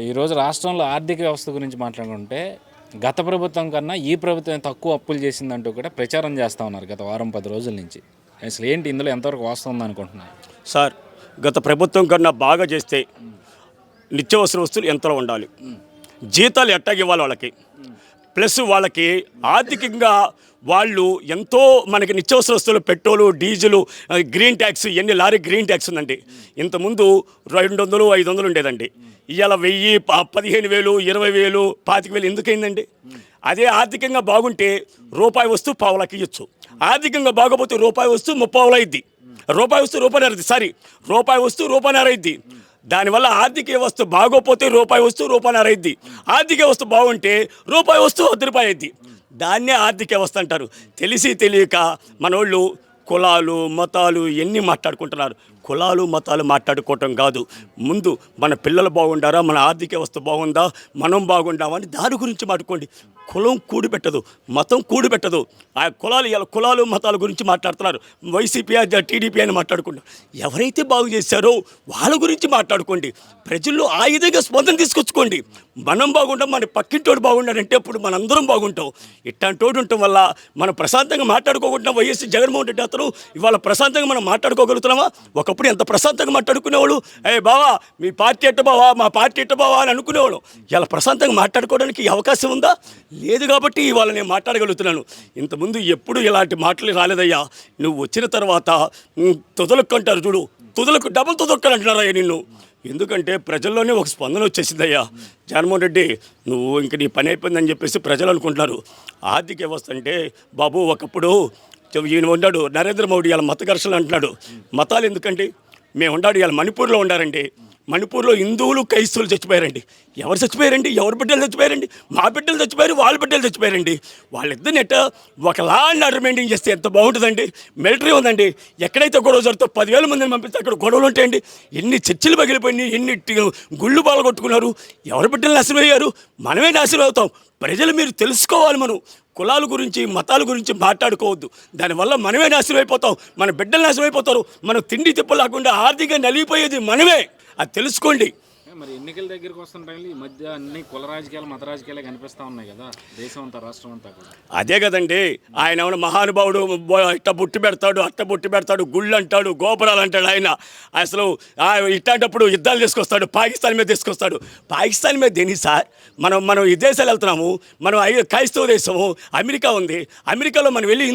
ఈరోజు రాష్ట్రంలో ఆర్థిక వ్యవస్థ గురించి మాట్లాడుకుంటే గత ప్రభుత్వం కన్నా ఈ ప్రభుత్వం తక్కువ అప్పులు చేసిందంటూ కూడా ప్రచారం చేస్తూ ఉన్నారు గత వారం 10 రోజుల నుంచి. అసలు ఏంటి ఇందులో ఎంతవరకు వాస్తవం అనుకుంటున్నారు సార్? గత ప్రభుత్వం కన్నా బాగా చేస్తే నిత్యావసర వస్తువులు ఎంతలో ఉండాలి, జీతాలు ఎట్టాగివ్వాలి వాళ్ళకి, ప్లస్ వాళ్ళకి ఆర్థికంగా వాళ్ళు ఎంతో మనకి నిత్యావసర వస్తువులు పెట్రోలు డీజిలు గ్రీన్ ట్యాక్స్ ఎన్ని లారీ గ్రీన్ ట్యాక్స్ ఉందండి. ఇంతకుముందు 200 500 ఉండేదండి. ఇవాళ 1000 15,000 20,000 25,000 ఎందుకైందండి? అదే ఆర్థికంగా బాగుంటే రూపాయి వస్తువు పావులకి ఇవ్వచ్చు. ఆర్థికంగా బాగోపోతే రూపాయి వస్తువు 30 అయింది, రూపాయి వస్తువు రూపాయి వస్తువు రూపాయన్నర అయింది. దానివల్ల ఆర్థిక వ్యవస్థ బాగోపోతే రూపాయి వస్తువు రూపాయన్నర అయింది, ఆర్థిక వ్యవస్థ బాగుంటే రూపాయి వస్తువు 10 రూపాయలు అయింది. దాన్నే ఆర్థిక వ్యవస్థ అంటారు. తెలిసి తెలియక మనోళ్ళు కులాలు మతాలు ఎన్ని మాట్లాడుకుంటున్నారు. కులాలు మతాలు మాట్లాడుకోవటం కాదు, ముందు మన పిల్లలు బాగుండారా, మన ఆర్థిక వ్యవస్థ బాగుందా, మనం బాగుండామా అని దాని గురించి మాట్లాడుకోండి. కులం కూడిపెట్టదు, మతం కూడిపెట్టదు. ఆ కులాలు మతాల గురించి మాట్లాడుతున్నారు. వైసీపీ టీడీపీ అని మాట్లాడుకుంటారు. ఎవరైతే బాగు చేశారో వాళ్ళ గురించి మాట్లాడుకోండి. ప్రజల్లో ఆ విధంగా స్పందన తీసుకొచ్చుకోండి. మనం బాగుంటాం, మన పక్కింటోడు బాగుండాలంటే అప్పుడు మనందరం బాగుంటాం. ఇట్లాంటోడు ఉండటం వల్ల మనం ప్రశాంతంగా మాట్లాడుకోకుండా వైఎస్ జగన్మోహన్ రెడ్డి అతను ఇవాళ ప్రశాంతంగా మనం మాట్లాడుకోగలుగుతున్నామా? ఒకప్పుడు ఎంత ప్రశాంతంగా మాట్లాడుకునేవాళ్ళు. బావా మీ పార్టీ ఎట్ట బావా, మా పార్టీ ఎట్ట బావా అని అనుకునేవాళ్ళు. ఇలా ప్రశాంతంగా మాట్లాడుకోవడానికి అవకాశం ఉందా? లేదు. కాబట్టి ఇవాళ నేను మాట్లాడగలుగుతున్నాను. ఇంతకుముందు ఎప్పుడు ఇలాంటి మాటలు రాలేదయ్యా. నువ్వు వచ్చిన తర్వాత తుదలకు అంటారు చూడు, తుదలకు డబుల్ తుదక్కలు అంటున్నారయ్యా నిన్ను. ఎందుకంటే ప్రజల్లోనే ఒక స్పందన వచ్చేసిందయ్యా. జగన్మోహన్ రెడ్డి నువ్వు ఇంక నీ పని అయిపోయిందని చెప్పేసి ప్రజలు అనుకుంటున్నారు. ఆర్థిక వ్యవస్థ అంటే బాబు ఒకప్పుడు ఈయన ఉన్నాడు నరేంద్ర మోడీ ఇలా మత ఘర్షణలు అంటున్నాడు. మతాలు ఎందుకండి? మేము ఉన్నాడు ఇలా మణిపూర్లో ఉండారండి. మణిపూర్లో హిందువులు క్రైస్తవులు చచ్చిపోయారండి. ఎవరు చచ్చిపోయారండి? ఎవరి బిడ్డలు చచ్చిపోయారండి? మా బిడ్డలు చచ్చిపోయారు, వాళ్ళ బిడ్డలు చచ్చిపోయారండి. వాళ్ళిద్దరిని ఎట్ట ఒక లా అండ్ ఆర్డర్ మెయింటైన్ చేస్తే ఎంత బాగుంటుందండి. మిలిటరీ ఉందండి, ఎక్కడైతే గొడవ జరుగుతో 10,000 మందిని పంపిస్తే అక్కడ గొడవలు ఉంటాయండి. ఎన్ని చర్చలు పగిలిపోయినాయి, ఎన్ని గుళ్ళు పాల్గొట్టుకున్నారు. ఎవరి బిడ్డలు నాశనం అయ్యారు? మనమే నాశనం అవుతాం. ప్రజలు మీరు తెలుసుకోవాలి. మనం కులాల గురించి మతాల గురించి మాట్లాడుకోవద్దు. దానివల్ల మనమే నాశనం అయిపోతాం, మన బిడ్డలు నాశనం అయిపోతారు. మనం తిండి తిప్ప లేకుండా ఆర్థికంగా నలిగిపోయేది మనమే. అది తెలుసుకోండి. మరి ఎన్నికల దగ్గరికి వస్తున్న టైంలో ఈ మధ్య అన్ని కుల రాజకీయాలు మత రాజకీయాలు కనిపిస్తూ ఉన్నాయి కదా దేశం అంతా రాష్ట్రం అంతా కూడా. అదే కదండి, ఆయన ఏమైనా మహానుభావుడు, ఇట్ట బుట్టి పెడతాడు అట్ట బుట్టి పెడతాడు, గుళ్ళు అంటాడు, గోపురాలు అంటాడు. ఆయన అసలు ఇట్లాంటప్పుడు యుద్ధాలు తీసుకొస్తాడు, పాకిస్తాన్ మీద తీసుకొస్తాడు. పాకిస్తాన్ మీద దేని సార్? మనం ఈ దేశాలు వెళ్తున్నాము, మనం క్రైస్తవ దేశము అమెరికా ఉంది. అమెరికాలో మనం వెళ్ళి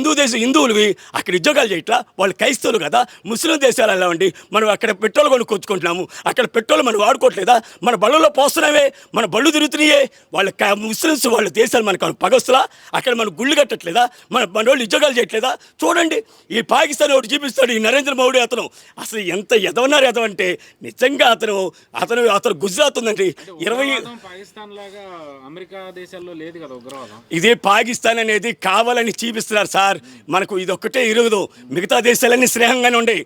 హిందువులవి అక్కడ ఉద్యోగాలు చేయట్లా, వాళ్ళు క్రైస్తవులు కదా. ముస్లిం దేశాలు వెళ్ళామండి, మనం అక్కడ పెట్రోల్ కొనుక్కొచ్చుకుంటున్నాము, అక్కడ పెట్రోల్ మనం వాడుకోవట్లేదు. మన బళ్ళలో పోస్తున్నామే, మన బళ్ళు తిరుగుతున్నాయే. వాళ్ళ ముస్లిమ్స్ వాళ్ళ దేశాలు మనకు పగస్తులా? అక్కడ మన గుళ్ళు కట్టట్లేదా? మన వాళ్ళు ఉద్యోగాలు చేయట్లేదా? చూడండి, ఈ పాకిస్తాన్ ఒకటి చూపిస్తాడు ఈ నరేంద్ర మోడీ. అతను అసలు ఎంత ఎదవన్నారు ఎదవంటే నిజంగా అతను గుజరాత్ ఉందండి 20 పాకిస్తాన్ లాగా అమెరికా దేశాల్లో లేదు కదా ఉగ్రవాదం. ఇదే పాకిస్తాన్ అనేది కావాలని చూపిస్తున్నారు సార్. మనకు ఇదొక్కటే ఇరుగుదు, మిగతా దేశాలన్నీ స్నేహంగానే ఉండే.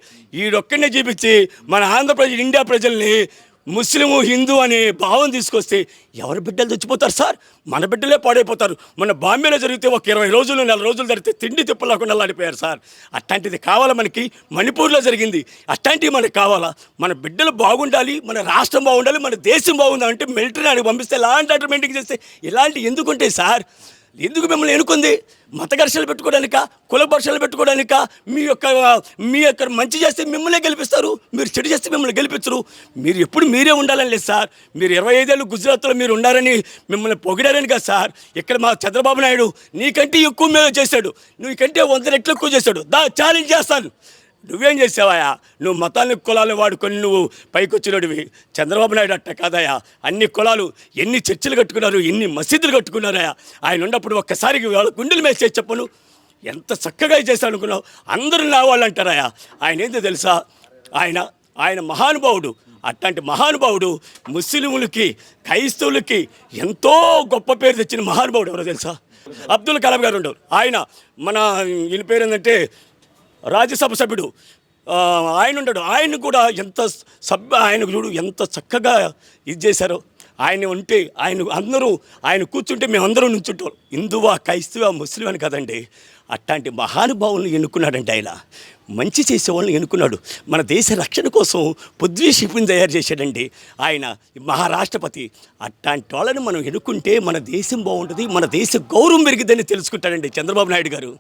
ఈడొక్కడనే చూపించి మన ఆంధ్రప్రదేశ్ ఇండియా ప్రజల్ని ముస్లిము హిందూ అనే భావం తీసుకొస్తే ఎవరి బిడ్డలు చచ్చిపోతారు సార్? మన బిడ్డలే పాడైపోతారు. మన బాంబేలో జరిగితే ఒక 20 రోజులు 4 రోజులు జరిగితే తిండి తిప్పలేకుండా అల్లాడిపోయారు సార్. అట్లాంటిది కావాలా మనకి? మణిపూర్లో జరిగింది. అట్లాంటివి మనకు కావాలా? మన బిడ్డలు బాగుండాలి, మన రాష్ట్రం బాగుండాలి, మన దేశం బాగుండాలంటే మిలిటరీని పంపిస్తే లాంటి ఆర్డర్ మెయింటైన్ చేస్తే ఇలాంటి ఎందుకుంటాయి సార్? ఎందుకు మిమ్మల్ని ఎన్నుకుంది? మత ఘర్షణలు పెట్టుకోవడానికా, కుల ఘర్షణలు పెట్టుకోవడానికా? మీ యొక్క మంచి చేస్తే మిమ్మల్ని గెలిపిస్తారు, మీరు చెడు చేస్తే మిమ్మల్ని గెలిపించరు. మీరు ఎప్పుడు మీరే ఉండాలని లేదు సార్. మీరు 25 ఏళ్ళు గుజరాత్లో మీరు ఉండారని మిమ్మల్ని పొగిడారని కదా సార్. ఇక్కడ మా చంద్రబాబు నాయుడు నీకంటే ఎక్కువ మేలు చేశాడు, నీకంటే 100 రెట్లు ఎక్కువ చేశాడు. ఛాలెంజ్ చేస్తాను. నువ్వేం చేసావాయా? నువ్వు మతాన్ని కులాలను వాడుకొని నువ్వు పైకి వచ్చినోడివి. చంద్రబాబు నాయుడు అట్ట కాదయా. అన్ని కులాలు ఎన్ని చర్చిలు కట్టుకున్నారు, ఎన్ని మసీదులు కట్టుకున్నారయా. ఆయన ఉన్నప్పుడు ఒక్కసారికి వాళ్ళ గుండెలు మేసేసి చెప్పను ఎంత చక్కగా చేశాను అనుకున్నావు. అందరూ నా వాళ్ళు అంటారాయా. ఆయన ఏంటో తెలుసా? ఆయన మహానుభావుడు. అట్లాంటి మహానుభావుడు ముస్లింలకి క్రైస్తవులకి ఎంతో గొప్ప పేరు తెచ్చిన మహానుభావుడు ఎవరో తెలుసా? అబ్దుల్ కలాం గారు ఉండవు. ఆయన ఈయన పేరు ఏంటంటే రాజ్యసభ సభ్యుడు ఆయన ఉండడు. ఆయన కూడా ఎంత ఆయనకు చూడు ఎంత చక్కగా ఇది చేశారో. ఆయన ఉంటే ఆయన కూర్చుంటే మేమందరం నుంచుంటాం. హిందువా, క్రైస్తవ, ముస్లిం అని కదండి. అట్లాంటి మహానుభావులను ఎన్నుకున్నాడంటే ఆయన మంచి చేసేవాళ్ళని ఎన్నుకున్నాడు. మన దేశ రక్షణ కోసం పృథ్వీ షిప్ని తయారు చేశాడండి ఆయన, మహారాష్ట్రపతి. అట్లాంటి వాళ్ళని మనం ఎన్నుకుంటే మన దేశం బాగుంటుంది, మన దేశ గౌరవం పెరిగిద్దని తెలుసుకుంటాడండి చంద్రబాబు నాయుడు గారు.